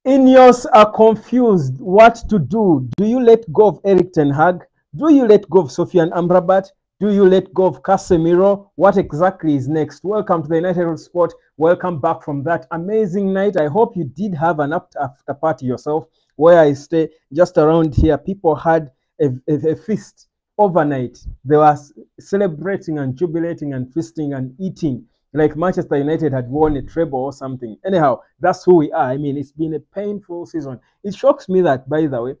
Ineos are confused what to do. Do you let go of Erik ten Hag? Do you let go of Sofyan Amrabat? Do you let go of Casemiro? What exactly is next? Welcome to the United Road Sport. Welcome back from that amazing night. I hope you did have an after party yourself. Where I stay, just around here, people had a feast overnight. They were celebrating and jubilating and feasting and eating like Manchester United had won a treble or something. Anyhow, that's who we are. I mean, it's been a painful season. It shocks me that, by the way,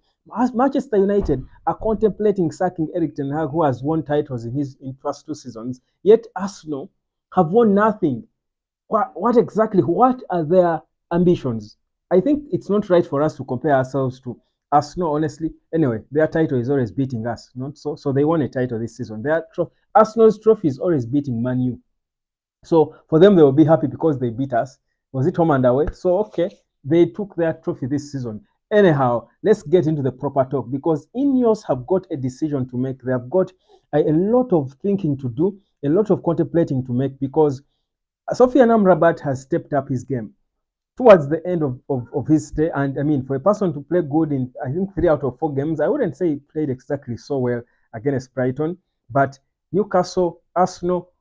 Manchester United are contemplating sacking Erik ten Hag, who has won titles in his first 2 seasons, yet Arsenal have won nothing. What exactly? What are their ambitions? I think it's not right for us to compare ourselves to Arsenal, honestly. Anyway, their title is always beating us, not so. So they won a title this season. Arsenal's trophy is always beating Man U. So for them, they will be happy because they beat us. Was it home and away? So, okay, they took their trophy this season. Anyhow, let's get into the proper talk because Ineos have got a decision to make. They have got a lot of thinking to do, a lot of contemplating to make because Sofyan Amrabat has stepped up his game towards the end of his stay. And I mean, for a person to play good in, I think, 3 out of 4 games, I wouldn't say he played exactly so well against Brighton, but Newcastle, Arsenal,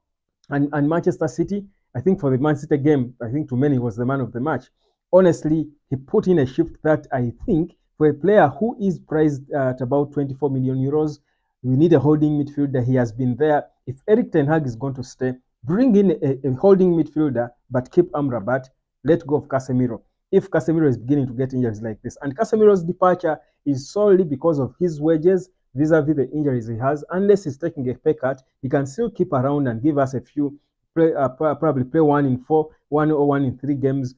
and Manchester City, I think for the Man City game, I think to many was the man of the match. Honestly, he put in a shift that I think for a player who is priced at about 24 million euros, we need a holding midfielder. He has been there. If Erik ten Hag is going to stay, bring in a holding midfielder, but keep Amrabat, let go of Casemiro. If Casemiro is beginning to get injuries like this, and Casemiro's departure is solely because of his wages, vis-a-vis the injuries he has, unless he's taking a pay cut, he can still keep around and give us a few, probably play 1 in 4, 1 or 1 in 3 games,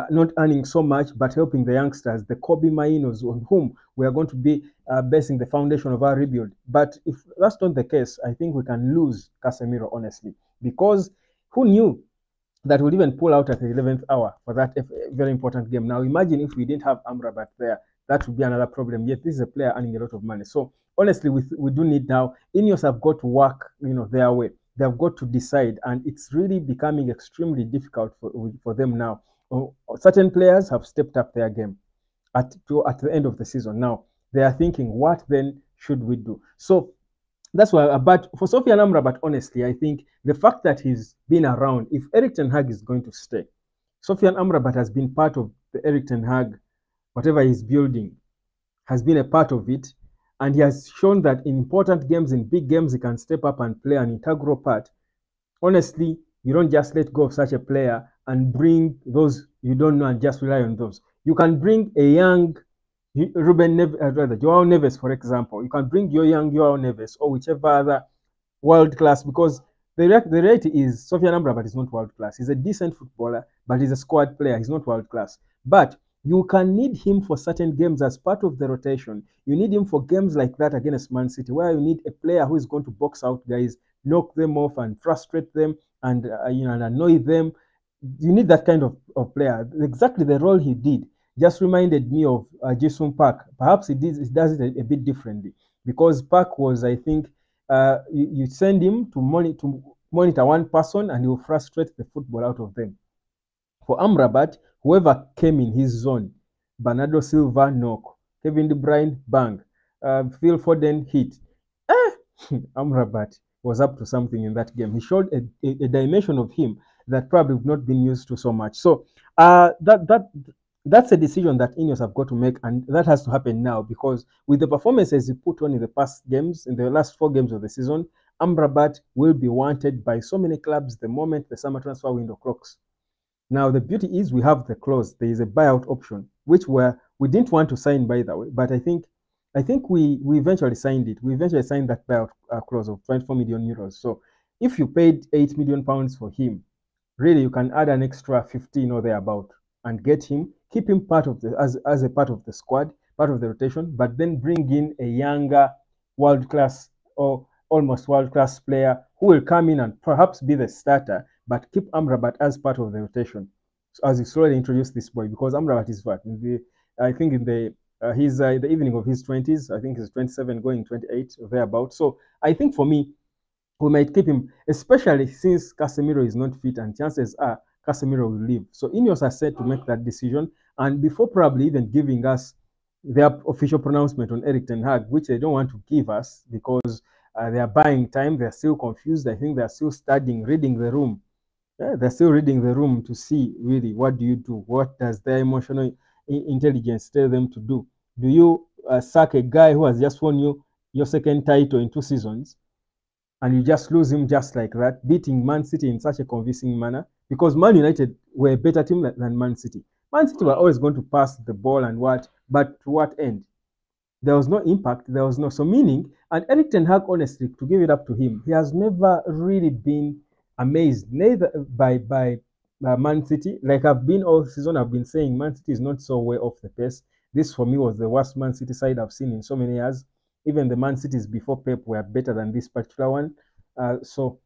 not earning so much, but helping the youngsters, the Kobe Mainos, on whom we are going to be basing the foundation of our rebuild. But if that's not the case, I think we can lose Casemiro, honestly, because who knew that we'll even pull out at the 11th hour for that very important game. Now, imagine if we didn't have Amrabat there, that would be another problem. Yet this is a player earning a lot of money. So honestly, we do need now. Ineos have got to work, their way. They have got to decide, and it's really becoming extremely difficult for them now. Certain players have stepped up their game at the end of the season. Now they are thinking, what then should we do? So that's why, but for Sofyan Amrabat, honestly, I think the fact that he's been around, if Erik ten Hag is going to stay, Sofyan Amrabat has been part of the Erik ten Hag, whatever he's building, has been a part of it, and he has shown that in important games, in big games, he can step up and play an integral part. Honestly, you don't just let go of such a player and bring those you don't know and just rely on those. You can bring a young Joao Neves, for example. You can bring your young Joao Neves or whichever other world class, because the reality is Sofyan Amrabat is not world class. He's a decent footballer, but he's a squad player. He's not world class. But you can need him for certain games as part of the rotation. You need him for games like that against Man City, where you need a player who is going to box out guys, knock them off and frustrate them and and annoy them. You need that kind of player. Exactly the role he did just reminded me of Jason Park. Perhaps he does it a bit differently, because Park was, I think, you send him to monitor one person and he will frustrate the football out of them. For Amrabat, whoever came in his zone, Bernardo Silva, knock. Kevin De Bruyne, bang. Phil Foden, hit. Amrabat was up to something in that game. He showed a dimension of him that probably have not been used to so much. So that's a decision that Ineos have got to make, and that has to happen now, because with the performances he put on in the past games, in the last 4 games of the season, Amrabat will be wanted by so many clubs the moment the summer transfer window clocks. Now, the beauty is we have the clause. There is a buyout option, which we didn't want to sign, by the way, but I think we eventually signed it. We eventually signed that buyout clause of 24 million euros. So if you paid 8 million pounds for him, really you can add an extra 15 or thereabout and get him, keep him part of as a part of the squad, part of the rotation, but then bring in a younger world-class or almost world-class player who will come in and perhaps be the starter, but keep Amrabat as part of the rotation. So as you slowly introduce this boy, because Amrabat is what, I think in he's the evening of his 20s. I think he's 27 going 28 or thereabout. So I think for me, we might keep him, especially since Casemiro is not fit, and chances are Casemiro will leave. So Ineos are set to make that decision. And before probably even giving us their official pronouncement on Erik ten Hag, which they don't want to give us because they are buying time, they're still confused. I think they're still studying, reading the room. Yeah, they're still reading the room to see really what do you do? What does their emotional intelligence tell them to do? Do you sack a guy who has just won you your second title in 2 seasons and you just lose him just like that, beating Man City in such a convincing manner? Because Man United were a better team than Man City. Man City were always going to pass the ball and what, but to what end? There was no impact. There was no so meaning. And Erik ten Hag, honestly, to give it up to him, he has never really been amazed neither by Man City. Like I've been all season, I've been saying Man City is not so way off the pace. This for me was the worst Man City side I've seen in so many years. Even the Man Cities before Pep were better than this particular one. So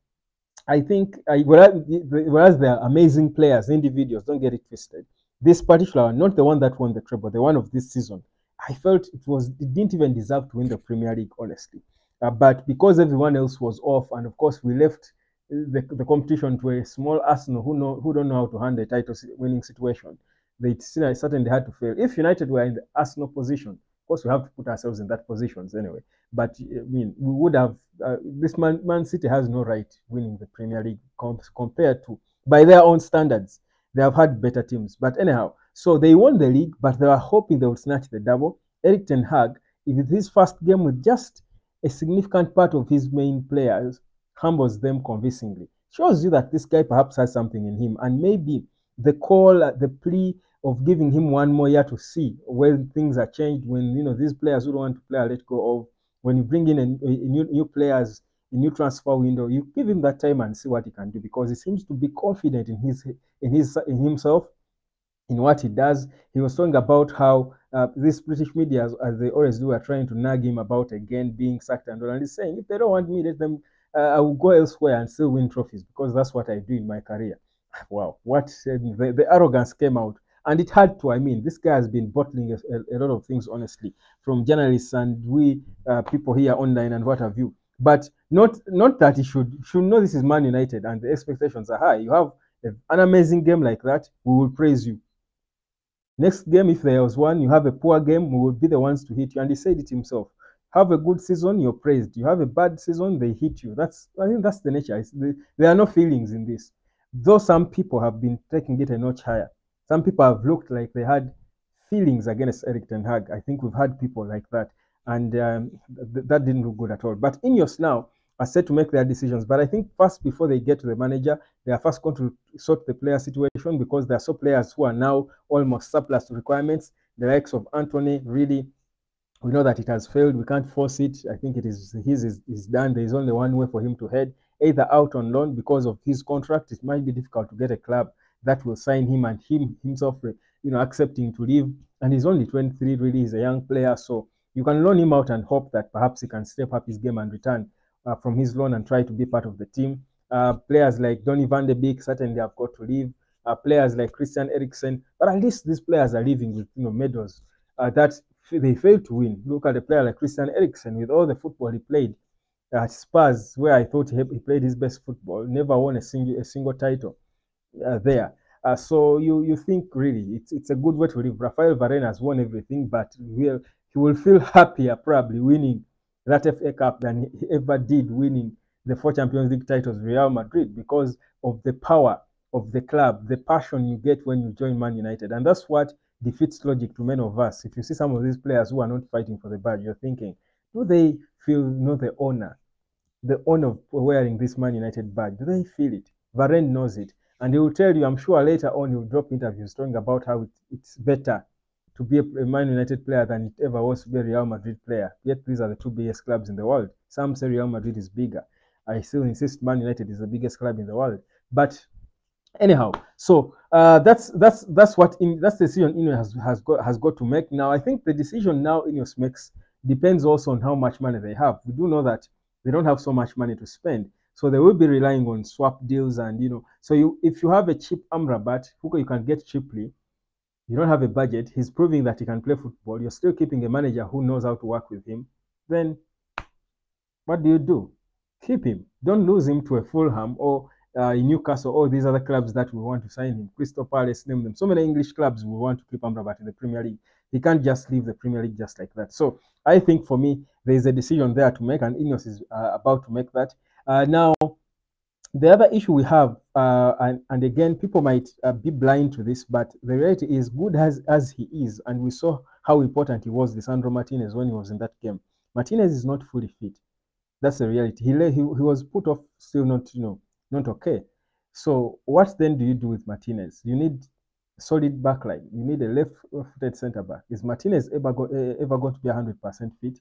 I think whereas they're amazing players, individuals, don't get it twisted. This particular one, not the one that won the treble, the one of this season, I felt it didn't even deserve to win the Premier League, honestly. But because everyone else was off, and of course we left the competition to a small Arsenal who don't know how to handle a title winning situation, they certainly had to fail. If United were in the Arsenal position, of course we have to put ourselves in that positions anyway. But I mean, we would have this Man City has no right winning the Premier League compared to by their own standards. They have had better teams, but anyhow, so they won the league, but they were hoping they would snatch the double. Erik ten Hag, with his first game with just a significant part of his main players, humbles them convincingly. Shows you that this guy perhaps has something in him, and maybe the call, the plea of giving him one more year to see when things are changed, when these players who don't want to play are let go of, when you bring in a new players, a new transfer window, you give him that time and see what he can do, because he seems to be confident in himself, in what he does. He was talking about how these British media, as they always do, are trying to nag him about again being sacked and all. And he's saying, if they don't want me, let them. I will go elsewhere and still win trophies because that's what I do in my career. Wow, what the arrogance came out, and it had to. I mean, this guy has been bottling a lot of things, honestly, from journalists and we people here online and what have you. But not that he should know this is Man United and the expectations are high. You have an amazing game like that, we will praise you. Next game, if there was one, you have a poor game, we will be the ones to hit you. And he said it himself. Have a good season, you're praised. You have a bad season, they hit you. I think that's the nature. There are no feelings in this. Though some people have been taking it a notch higher. Some people have looked like they had feelings against Erik ten Hag. I think we've had people like that. And that didn't look good at all. But Ineos now are set to make their decisions. But I think first, before they get to the manager, they are first going to sort the player situation, because there are some players who are now almost surplus to requirements. The likes of Anthony, really, we know that it has failed. We can't force it. I think it is done. There is only one way for him to head, either out on loan because of his contract. It might be difficult to get a club that will sign him, and himself, accepting to leave. And he's only 23. Really, he's a young player, so you can loan him out and hope that perhaps he can step up his game and return from his loan and try to be part of the team. Players like Donny van de Beek certainly have got to leave. Players like Christian Eriksen, but at least these players are leaving with medals that they failed to win. Look at a player like Christian Eriksen, with all the football he played at Spurs, where I thought he played his best football, never won a single title there. So you think really it's a good way to live. Rafael Varane has won everything, but he will feel happier probably winning that FA Cup than he ever did winning the 4 Champions League titles with Real Madrid, because of the power of the club, the passion you get when you join Man United. And that's what defeats logic to many of us. If you see some of these players who are not fighting for the badge, you're thinking, do they feel the honor of wearing this Man United badge? Do they feel it? Varane knows it. And he will tell you, I'm sure later on he will drop interviews talking about how it's better to be a Man United player than it ever was to be a Real Madrid player. Yet these are the 2 biggest clubs in the world. Some say Real Madrid is bigger. I still insist Man United is the biggest club in the world. But anyhow, so that's the decision Ineos has got to make. Now I think the decision now Ineos makes depends also on how much money they have. We do know that they don't have so much money to spend, so they will be relying on swap deals. And so if you have a cheap Amrabat who you can get cheaply, you don't have a budget, he's proving that he can play football, you're still keeping a manager who knows how to work with him, then what do? Keep him. Don't lose him to a Fulham or in Newcastle, all these other clubs that we want to sign him, Crystal Palace, name them. So many English clubs will want to keep Amrabat in the Premier League. He can't just leave the Premier League just like that. So I think for me, there is a decision there to make, and Ineos is about to make that. Now, the other issue we have, and again, people might be blind to this, but the reality is, good as he is, and we saw how important he was, Lisandro Martinez, when he was in that game. Martinez is not fully fit. That's the reality. He was put off, still not okay. So what then do you do with Martinez? You need a solid backline. You need a left-footed centre back. Is Martinez ever going to be 100% fit?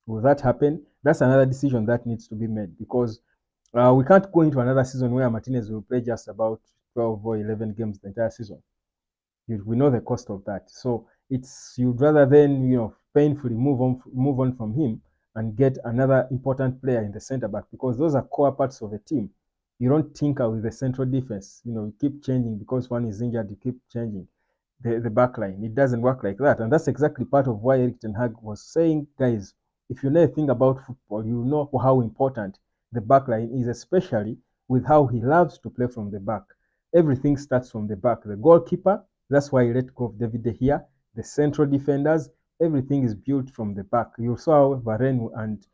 Will that happen? That's another decision that needs to be made, because we can't go into another season where Martinez will play just about 12 or 11 games the entire season. We know the cost of that. So you'd rather then painfully move on from him and get another important player in the centre back, because those are core parts of a team. You don't tinker with the central defense. You keep changing because one is injured. You keep changing the back line. It doesn't work like that, and that's exactly part of why Erik ten Hag was saying, guys, if you know anything about football, you know how important the back line is, especially with how he loves to play from the back. Everything starts from the back. The goalkeeper, that's why he let go of David De Gea. The central defenders, everything is built from the back. You saw Varane and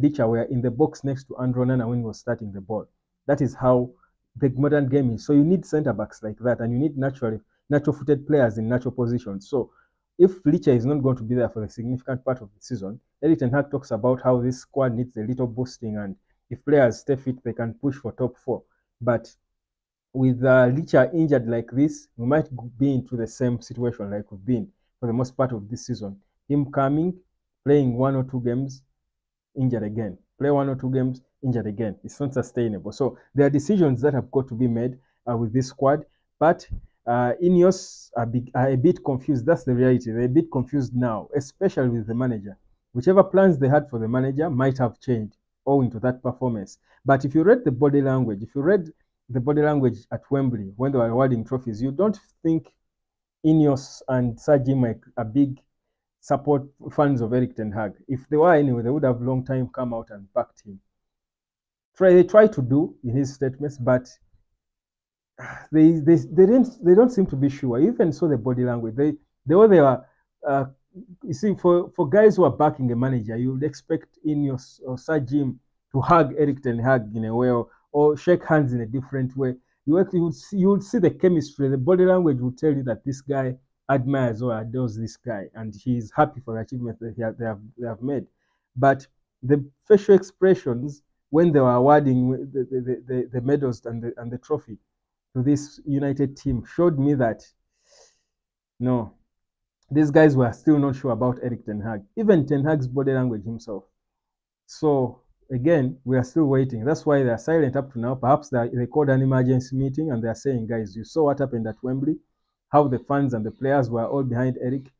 Licha were in the box next to Andro Nana when he was starting the ball. That is how the modern game is. So you need centre backs like that, and you need natural-footed players in natural positions. So if Licha is not going to be there for a significant part of the season, Erik ten Hag talks about how this squad needs a little boosting, and if players stay fit, they can push for top 4. But with Licha injured like this, we might be into the same situation like we've been for the most part of this season. Him coming, playing 1 or 2 games, injured again. Play 1 or 2 games, injured again. It's not sustainable. So there are decisions that have got to be made with this squad. But Ineos are a bit confused. That's the reality. They're a bit confused now, especially with the manager. Whichever plans they had for the manager might have changed owing to that performance. But if you read the body language, at Wembley when they were awarding trophies, you don't think Ineos and Sir Jim are big fans of Erik ten Hag. If they were anyway, they would have long time come out and backed him. They try to do in his statements, but they don't seem to be sure. You even saw the body language. They were you see, for guys who are backing a manager, you would expect Ineos or Sir Jim to hug Erik ten Hag in a way, or shake hands in a different way. You would see the chemistry. The body language will tell you that this guy admires or adores this guy, and he's happy for the achievement that they have made. But the facial expressions when they were awarding the medals and the trophy to this United team showed me that no, these guys were still not sure about Erik ten Hag, even ten Hag's body language himself. So again, we are still waiting. That's why they are silent up to now. Perhaps they called an emergency meeting and they are saying, guys, you saw what happened at Wembley, how the fans and the players were all behind Erik.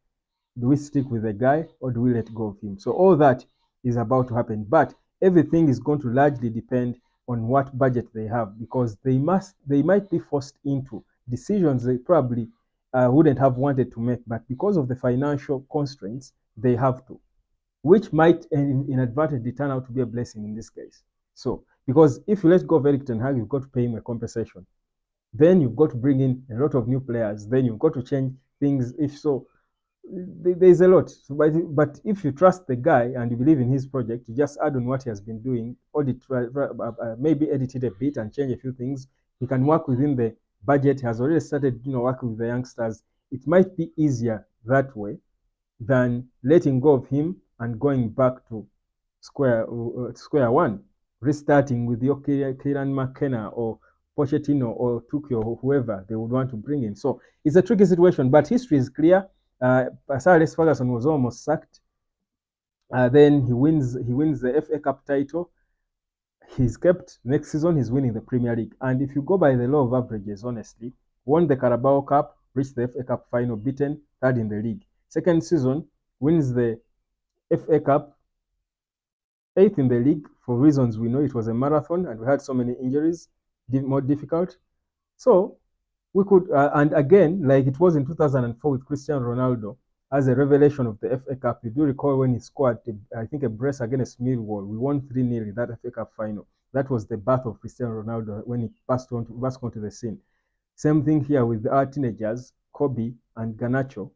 Do we stick with the guy or do we let go of him? So all that is about to happen. But everything is going to largely depend on what budget they have, because they might be forced into decisions they probably wouldn't have wanted to make, but because of the financial constraints, they have to, which might inadvertently turn out to be a blessing in this case. So, because if you let go of Erik ten Hag, you've got to pay him a compensation. Then you've got to bring in a lot of new players. Then you've got to change things. If so, there's a lot. So, but if you trust the guy and you believe in his project, you just add on what he has been doing, maybe edit it a bit and change a few things. He can work within the budget. He has already started, working with the youngsters. It might be easier that way than letting go of him and going back to square one, restarting with your Kieran McKenna or Pochettino or Tuchel or whoever they would want to bring in. So it's a tricky situation, but history is clear. Sir Alex Ferguson was almost sacked. Then he wins the FA Cup title. He's kept. Next season, he's winning the Premier League. And if you go by the law of averages, honestly, won the Carabao Cup, reached the FA Cup final, beaten, third in the league. Second season, wins the FA Cup, 8th in the league. For reasons we know, it was a marathon and we had so many injuries, more difficult. So we could, and again, like it was in 2004 with Cristiano Ronaldo, as a revelation of the FA Cup. You do recall when he scored, I think, a brace against Millwall. We won 3-0 in that FA Cup final. That was the birth of Cristiano Ronaldo when he burst onto the scene. Same thing here with our teenagers, Kobe and Garnacho,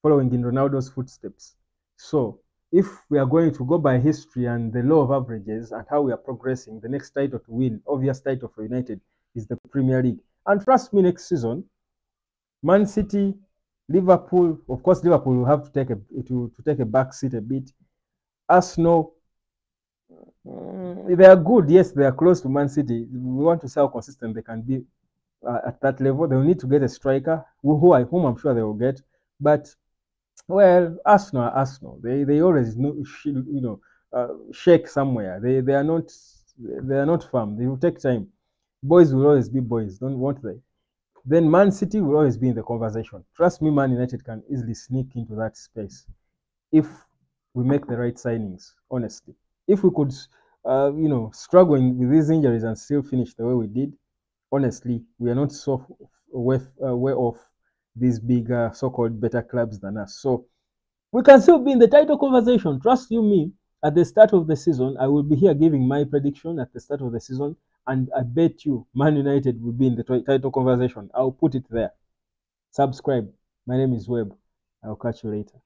following in Ronaldo's footsteps. So if we are going to go by history and the law of averages and how we are progressing, the next title to win, obvious title for United, is the Premier League. And trust me, next season, Man City, Liverpool, of course, Liverpool will have to take a back seat a bit. Arsenal, they are good. Yes, they are close to Man City. We want to see how consistent they can be at that level. They will need to get a striker, whom I'm sure they will get. But well, Arsenal, they always shake somewhere. They are not firm. They will take time. Boys will always be boys, don't want they? Then Man City will always be in the conversation. Trust me, Man United can easily sneak into that space if we make the right signings. Honestly, if we could, struggle with these injuries and still finish the way we did, honestly, we are not so way off these bigger so-called better clubs than us. So we can still be in the title conversation. Trust you me, at the start of the season, I will be here giving my prediction at the start of the season, and I bet you Man United will be in the title conversation. I'll put it there. Subscribe. My name is Webb. I'll catch you later.